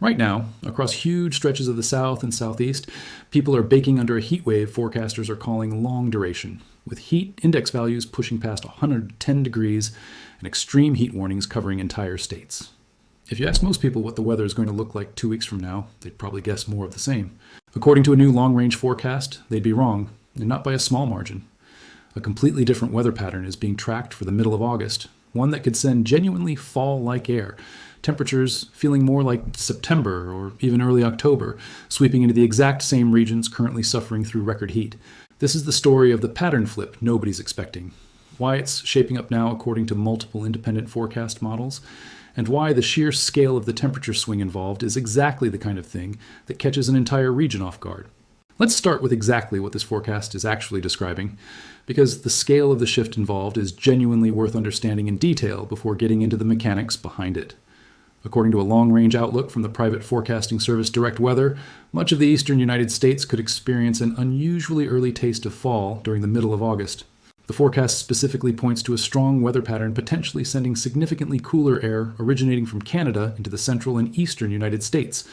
Right now, across huge stretches of the south and southeast, people are baking under a heat wave forecasters are calling long duration, with heat index values pushing past 110 degrees and extreme heat warnings covering entire states. If you ask most people what the weather is going to look like 2 weeks from now, they'd probably guess more of the same. According to a new long-range forecast, they'd be wrong, and not by a small margin. A completely different weather pattern is being tracked for the middle of August, one that could send genuinely fall-like air, temperatures feeling more like September or even early October, sweeping into the exact same regions currently suffering through record heat. This is the story of the pattern flip nobody's expecting, why it's shaping up now according to multiple independent forecast models, and why the sheer scale of the temperature swing involved is exactly the kind of thing that catches an entire region off guard. Let's start with exactly what this forecast is actually describing, because the scale of the shift involved is genuinely worth understanding in detail before getting into the mechanics behind it. According to a long-range outlook from the private forecasting service Direct Weather, much of the eastern United States could experience an unusually early taste of fall during the middle of August. The forecast specifically points to a strong weather pattern potentially sending significantly cooler air originating from Canada into the central and eastern United States,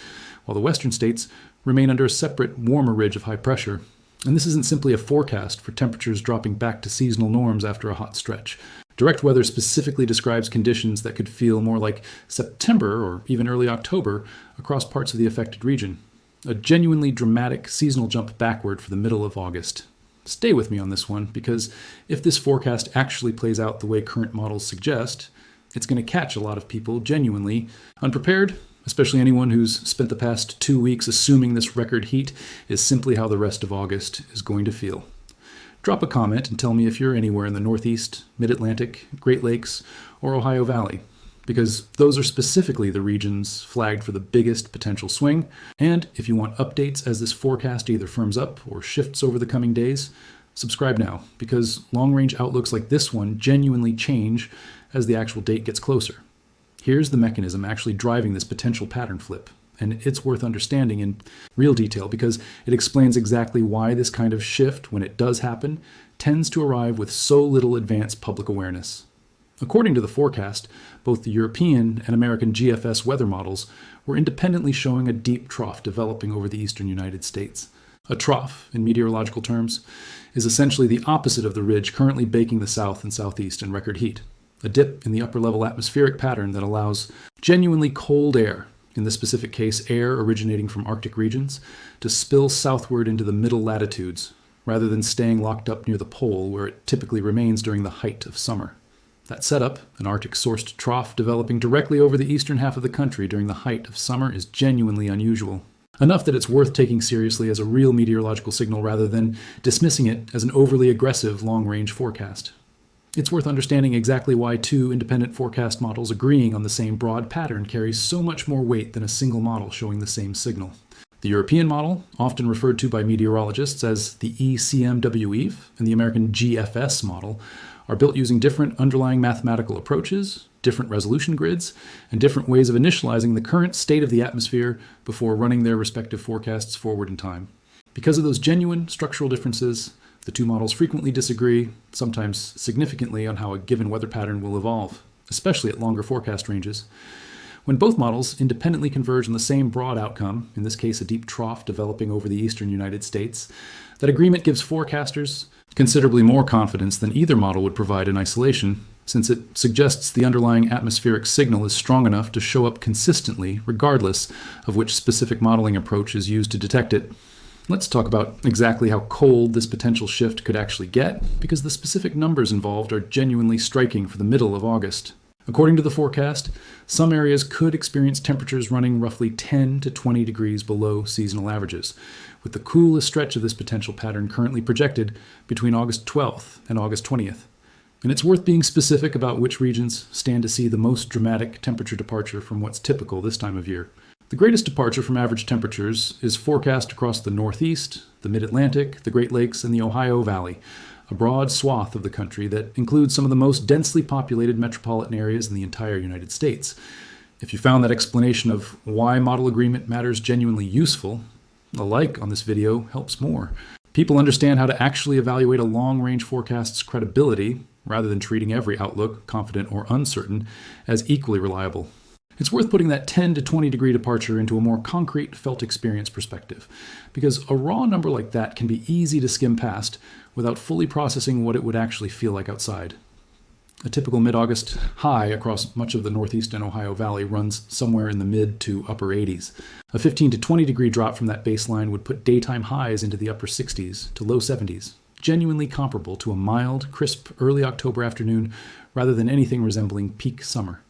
while the western states remain under a separate, warmer ridge of high pressure. And this isn't simply a forecast for temperatures dropping back to seasonal norms after a hot stretch. Direct Weather specifically describes conditions that could feel more like September or even early October across parts of the affected region. A genuinely dramatic seasonal jump backward for the middle of August. Stay with me on this one, because if this forecast actually plays out the way current models suggest, it's going to catch a lot of people genuinely unprepared, especially anyone who's spent the past 2 weeks assuming this record heat is simply how the rest of August is going to feel. Drop a comment and tell me if you're anywhere in the Northeast, Mid-Atlantic, Great Lakes, or Ohio Valley, because those are specifically the regions flagged for the biggest potential swing. And if you want updates as this forecast either firms up or shifts over the coming days, subscribe now, because long-range outlooks like this one genuinely change as the actual date gets closer. Here's the mechanism actually driving this potential pattern flip, and it's worth understanding in real detail because it explains exactly why this kind of shift, when it does happen, tends to arrive with so little advanced public awareness. According to the forecast, both the European and American GFS weather models were independently showing a deep trough developing over the eastern United States. A trough, in meteorological terms, is essentially the opposite of the ridge currently baking the south and southeast in record heat. A dip in the upper-level atmospheric pattern that allows genuinely cold air, in this specific case air originating from Arctic regions, to spill southward into the middle latitudes, rather than staying locked up near the pole where it typically remains during the height of summer. That setup, an Arctic-sourced trough developing directly over the eastern half of the country during the height of summer, is genuinely unusual. Enough that it's worth taking seriously as a real meteorological signal rather than dismissing it as an overly aggressive long-range forecast. It's worth understanding exactly why two independent forecast models agreeing on the same broad pattern carries so much more weight than a single model showing the same signal. The European model, often referred to by meteorologists as the ECMWEVE, and the American GFS model, are built using different underlying mathematical approaches, different resolution grids, and different ways of initializing the current state of the atmosphere before running their respective forecasts forward in time. Because of those genuine structural differences, the two models frequently disagree, sometimes significantly, on how a given weather pattern will evolve, especially at longer forecast ranges. When both models independently converge on the same broad outcome, in this case a deep trough developing over the eastern United States, that agreement gives forecasters considerably more confidence than either model would provide in isolation, since it suggests the underlying atmospheric signal is strong enough to show up consistently regardless of which specific modeling approach is used to detect it. Let's talk about exactly how cold this potential shift could actually get, because the specific numbers involved are genuinely striking for the middle of August. According to the forecast, some areas could experience temperatures running roughly 10 to 20 degrees below seasonal averages, with the coolest stretch of this potential pattern currently projected between August 12th and August 20th. And it's worth being specific about which regions stand to see the most dramatic temperature departure from what's typical this time of year. The greatest departure from average temperatures is forecast across the Northeast, the Mid-Atlantic, the Great Lakes, and the Ohio Valley, a broad swath of the country that includes some of the most densely populated metropolitan areas in the entire United States. If you found that explanation of why model agreement matters genuinely useful, a like on this video helps more. People understand how to actually evaluate a long-range forecast's credibility, rather than treating every outlook, confident or uncertain, as equally reliable. It's worth putting that 10 to 20 degree departure into a more concrete felt experience perspective, because a raw number like that can be easy to skim past without fully processing what it would actually feel like outside. A typical mid-August high across much of the Northeast and Ohio Valley runs somewhere in the mid to upper 80s. A 15 to 20 degree drop from that baseline would put daytime highs into the upper 60s to low 70s, genuinely comparable to a mild, crisp early October afternoon rather than anything resembling peak summer.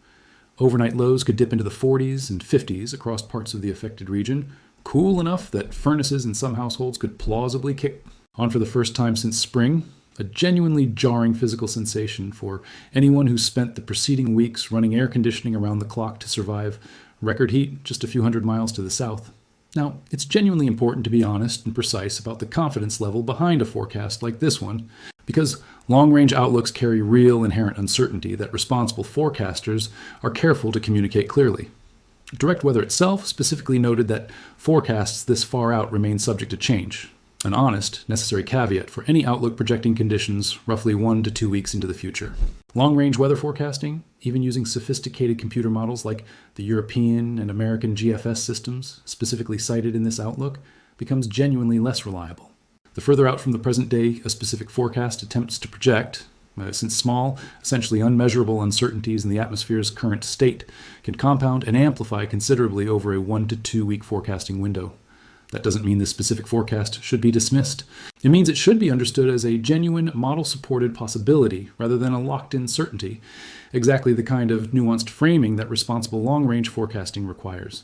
Overnight lows could dip into the 40s and 50s across parts of the affected region, cool enough that furnaces in some households could plausibly kick on for the first time since spring. A genuinely jarring physical sensation for anyone who spent the preceding weeks running air conditioning around the clock to survive record heat just a few hundred miles to the south. Now, it's genuinely important to be honest and precise about the confidence level behind a forecast like this one, because long-range outlooks carry real inherent uncertainty that responsible forecasters are careful to communicate clearly. Direct weather itself specifically noted that forecasts this far out remain subject to change, an honest, necessary caveat for any outlook projecting conditions roughly 1 to 2 weeks into the future. Long-range weather forecasting, even using sophisticated computer models like the European and American GFS systems specifically cited in this outlook, becomes genuinely less reliable. The further out from the present day a specific forecast attempts to project, since small, essentially unmeasurable uncertainties in the atmosphere's current state can compound and amplify considerably over a 1 to 2 week forecasting window. That doesn't mean this specific forecast should be dismissed. It means it should be understood as a genuine model-supported possibility rather than a locked-in certainty, exactly the kind of nuanced framing that responsible long-range forecasting requires.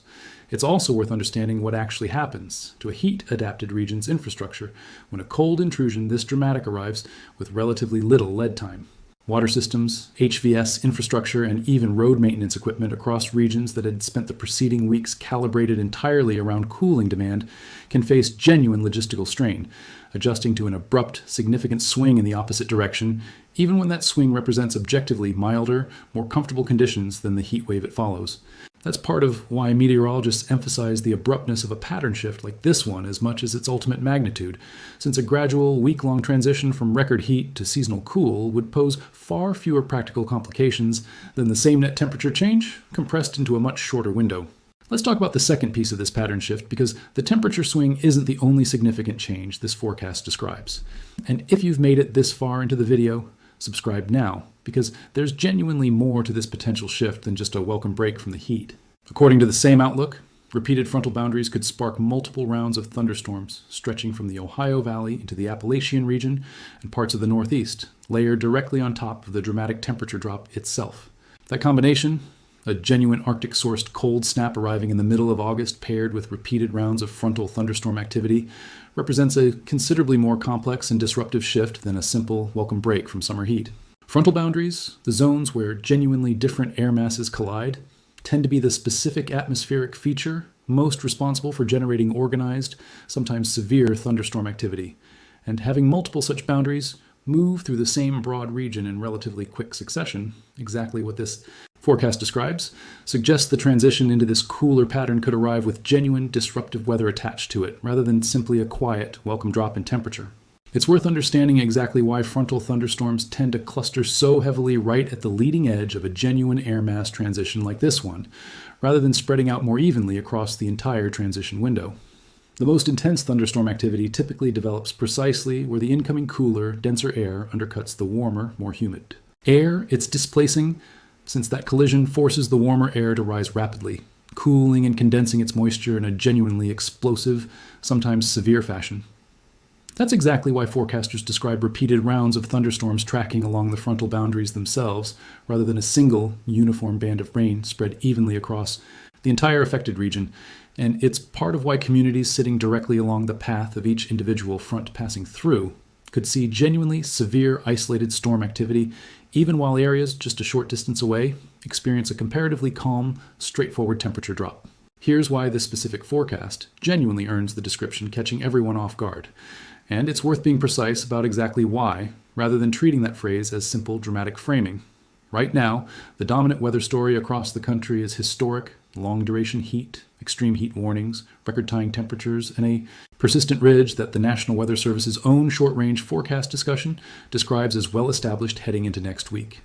It's also worth understanding what actually happens to a heat-adapted region's infrastructure when a cold intrusion this dramatic arrives with relatively little lead time. Water systems, HVS infrastructure, and even road maintenance equipment across regions that had spent the preceding weeks calibrated entirely around cooling demand can face genuine logistical strain, adjusting to an abrupt, significant swing in the opposite direction, even when that swing represents objectively milder, more comfortable conditions than the heat wave it follows. That's part of why meteorologists emphasize the abruptness of a pattern shift like this one as much as its ultimate magnitude, since a gradual, week-long transition from record heat to seasonal cool would pose far fewer practical complications than the same net temperature change compressed into a much shorter window. Let's talk about the second piece of this pattern shift, because the temperature swing isn't the only significant change this forecast describes. And if you've made it this far into the video, subscribe now, because there's genuinely more to this potential shift than just a welcome break from the heat. According to the same outlook, repeated frontal boundaries could spark multiple rounds of thunderstorms, stretching from the Ohio Valley into the Appalachian region and parts of the Northeast, layered directly on top of the dramatic temperature drop itself. That combination, a genuine Arctic-sourced cold snap arriving in the middle of August paired with repeated rounds of frontal thunderstorm activity, represents a considerably more complex and disruptive shift than a simple welcome break from summer heat. Frontal boundaries, the zones where genuinely different air masses collide, tend to be the specific atmospheric feature most responsible for generating organized, sometimes severe thunderstorm activity. And having multiple such boundaries move through the same broad region in relatively quick succession, exactly what this forecast describes, suggests the transition into this cooler pattern could arrive with genuine disruptive weather attached to it, rather than simply a quiet, welcome drop in temperature. It's worth understanding exactly why frontal thunderstorms tend to cluster so heavily right at the leading edge of a genuine air mass transition like this one, rather than spreading out more evenly across the entire transition window. The most intense thunderstorm activity typically develops precisely where the incoming cooler, denser air undercuts the warmer, more humid air it's displacing, since that collision forces the warmer air to rise rapidly, cooling and condensing its moisture in a genuinely explosive, sometimes severe fashion. That's exactly why forecasters describe repeated rounds of thunderstorms tracking along the frontal boundaries themselves, rather than a single, uniform band of rain spread evenly across the entire affected region. And it's part of why communities sitting directly along the path of each individual front passing through could see genuinely severe isolated storm activity, even while areas just a short distance away experience a comparatively calm, straightforward temperature drop. Here's why this specific forecast genuinely earns the description catching everyone off guard. And it's worth being precise about exactly why, rather than treating that phrase as simple dramatic framing. Right now, the dominant weather story across the country is historic, long-duration heat, extreme heat warnings, record-tying temperatures, and a persistent ridge that the National Weather Service's own short-range forecast discussion describes as well-established heading into next week.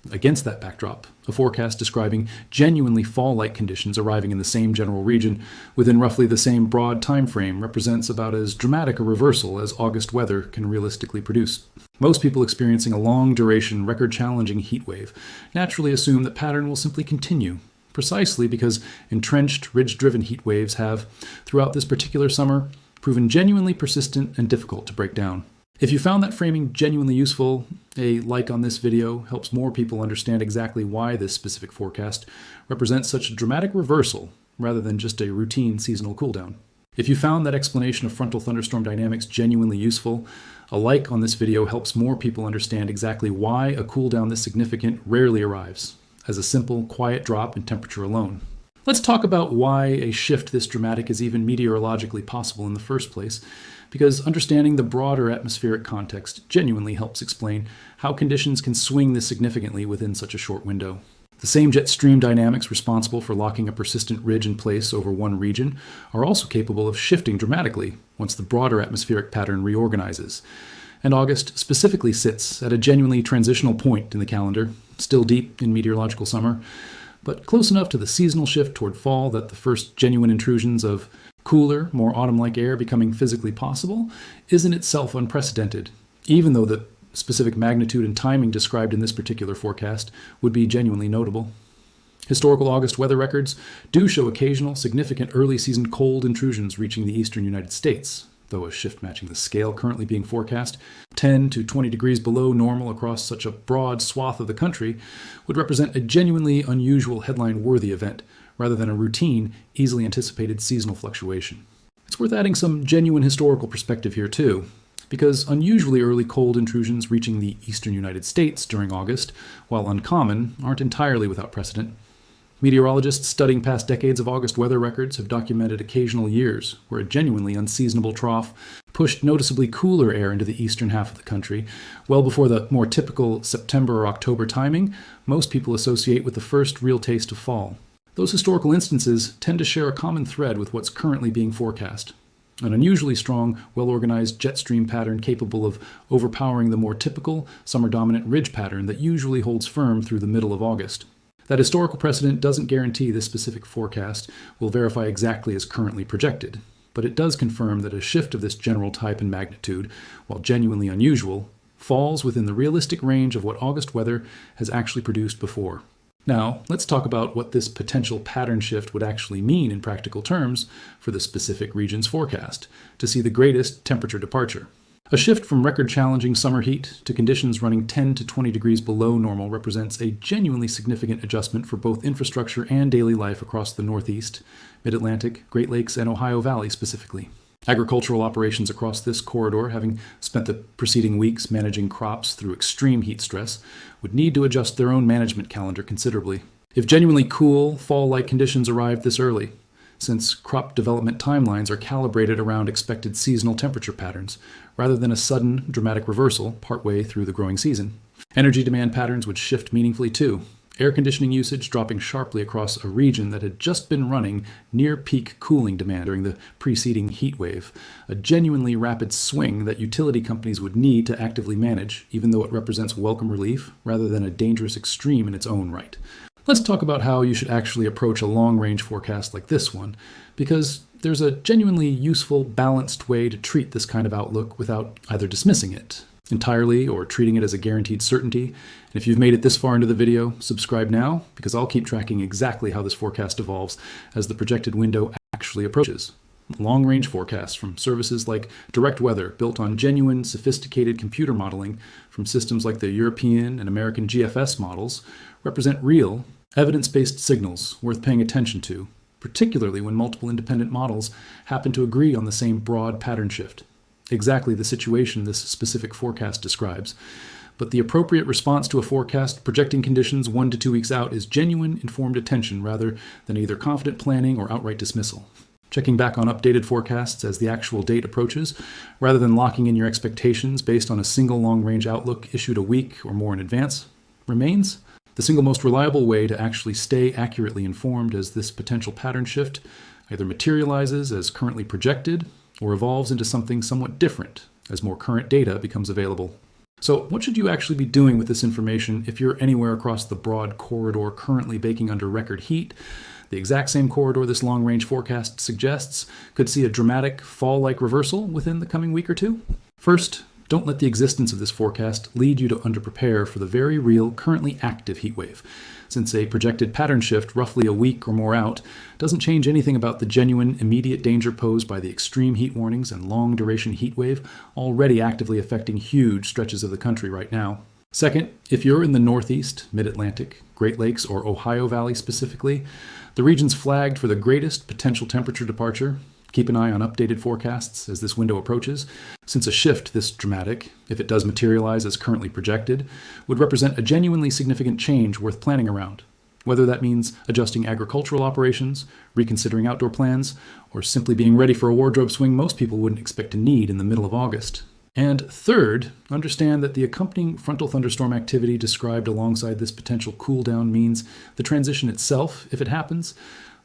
Against that backdrop, a forecast describing genuinely fall-like conditions arriving in the same general region within roughly the same broad time frame represents about as dramatic a reversal as August weather can realistically produce. Most people experiencing a long-duration, record-challenging heat wave naturally assume that pattern will simply continue, precisely because entrenched, ridge-driven heat waves have, throughout this particular summer, proven genuinely persistent and difficult to break down. If you found that framing genuinely useful, a like on this video helps more people understand exactly why this specific forecast represents such a dramatic reversal rather than just a routine seasonal cooldown. If you found that explanation of frontal thunderstorm dynamics genuinely useful, a like on this video helps more people understand exactly why a cooldown this significant rarely arrives, as a simple, quiet drop in temperature alone. Let's talk about why a shift this dramatic is even meteorologically possible in the first place, because understanding the broader atmospheric context genuinely helps explain how conditions can swing this significantly within such a short window. The same jet stream dynamics responsible for locking a persistent ridge in place over one region are also capable of shifting dramatically once the broader atmospheric pattern reorganizes. And August specifically sits at a genuinely transitional point in the calendar, still deep in meteorological summer, but close enough to the seasonal shift toward fall that the first genuine intrusions of cooler, more autumn-like air becoming physically possible is in itself unprecedented, even though the specific magnitude and timing described in this particular forecast would be genuinely notable. Historical August weather records do show occasional, significant early-season cold intrusions reaching the eastern United States, though a shift matching the scale currently being forecast, 10 to 20 degrees below normal across such a broad swath of the country, would represent a genuinely unusual headline-worthy event, rather than a routine, easily anticipated seasonal fluctuation. It's worth adding some genuine historical perspective here too, because unusually early cold intrusions reaching the eastern United States during August, while uncommon, aren't entirely without precedent. Meteorologists studying past decades of August weather records have documented occasional years where a genuinely unseasonable trough pushed noticeably cooler air into the eastern half of the country, well before the more typical September or October timing most people associate with the first real taste of fall. Those historical instances tend to share a common thread with what's currently being forecast. An unusually strong, well-organized jet stream pattern capable of overpowering the more typical, summer-dominant ridge pattern that usually holds firm through the middle of August. That historical precedent doesn't guarantee this specific forecast will verify exactly as currently projected, but it does confirm that a shift of this general type and magnitude, while genuinely unusual, falls within the realistic range of what August weather has actually produced before. Now, let's talk about what this potential pattern shift would actually mean in practical terms for the specific region's forecast to see the greatest temperature departure. A shift from record-challenging summer heat to conditions running 10 to 20 degrees below normal represents a genuinely significant adjustment for both infrastructure and daily life across the Northeast, Mid-Atlantic, Great Lakes, and Ohio Valley specifically. Agricultural operations across this corridor, having spent the preceding weeks managing crops through extreme heat stress, would need to adjust their own management calendar considerably. If genuinely cool, fall-like conditions arrived this early, since crop development timelines are calibrated around expected seasonal temperature patterns, rather than a sudden, dramatic reversal partway through the growing season. Energy demand patterns would shift meaningfully too, air conditioning usage dropping sharply across a region that had just been running near peak cooling demand during the preceding heat wave, a genuinely rapid swing that utility companies would need to actively manage, even though it represents welcome relief rather than a dangerous extreme in its own right. Let's talk about how you should actually approach a long-range forecast like this one, because there's a genuinely useful, balanced way to treat this kind of outlook without either dismissing it entirely or treating it as a guaranteed certainty. And if you've made it this far into the video, subscribe now, because I'll keep tracking exactly how this forecast evolves as the projected window actually approaches. Long-range forecasts from services like Direct Weather, built on genuine, sophisticated computer modeling from systems like the European and American GFS models, represent real, evidence-based signals worth paying attention to, particularly when multiple independent models happen to agree on the same broad pattern shift. Exactly the situation this specific forecast describes, but the appropriate response to a forecast projecting conditions 1 to 2 weeks out is genuine, informed attention rather than either confident planning or outright dismissal. Checking back on updated forecasts as the actual date approaches, rather than locking in your expectations based on a single long-range outlook issued a week or more in advance, remains the single most reliable way to actually stay accurately informed as this potential pattern shift either materializes as currently projected or evolves into something somewhat different as more current data becomes available. So, what should you actually be doing with this information if you're anywhere across the broad corridor currently baking under record heat? The exact same corridor this long-range forecast suggests could see a dramatic fall-like reversal within the coming week or two. First, don't let the existence of this forecast lead you to underprepare for the very real, currently active heat wave, since a projected pattern shift roughly a week or more out doesn't change anything about the genuine, immediate danger posed by the extreme heat warnings and long-duration heat wave already actively affecting huge stretches of the country right now. Second, if you're in the Northeast, Mid-Atlantic, Great Lakes, or Ohio Valley specifically, the regions flagged for the greatest potential temperature departure. Keep an eye on updated forecasts as this window approaches, since a shift this dramatic, if it does materialize as currently projected, would represent a genuinely significant change worth planning around. Whether that means adjusting agricultural operations, reconsidering outdoor plans, or simply being ready for a wardrobe swing most people wouldn't expect to need in the middle of August. And third, understand that the accompanying frontal thunderstorm activity described alongside this potential cool down means the transition itself, if it happens,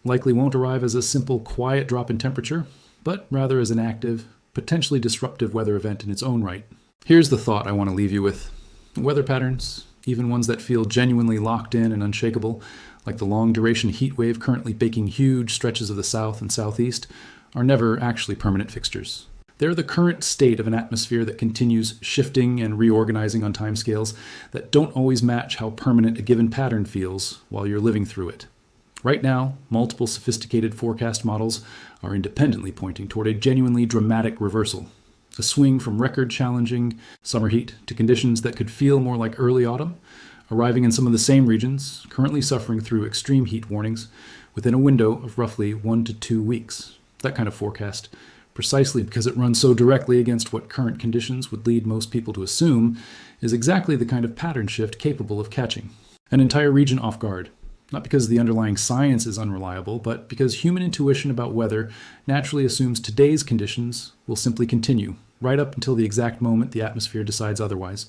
likely won't arrive as a simple quiet drop in temperature, but rather as an active, potentially disruptive weather event in its own right. Here's the thought I want to leave you with. Weather patterns, even ones that feel genuinely locked in and unshakable, like the long-duration heat wave currently baking huge stretches of the south and southeast, are never actually permanent fixtures. They're the current state of an atmosphere that continues shifting and reorganizing on timescales that don't always match how permanent a given pattern feels while you're living through it. Right now, multiple sophisticated forecast models are independently pointing toward a genuinely dramatic reversal, a swing from record-challenging summer heat to conditions that could feel more like early autumn, arriving in some of the same regions currently suffering through extreme heat warnings within a window of roughly 1 to 2 weeks. That kind of forecast, precisely because it runs so directly against what current conditions would lead most people to assume, is exactly the kind of pattern shift capable of catching an entire region off guard. Not because the underlying science is unreliable, but because human intuition about weather naturally assumes today's conditions will simply continue, right up until the exact moment the atmosphere decides otherwise.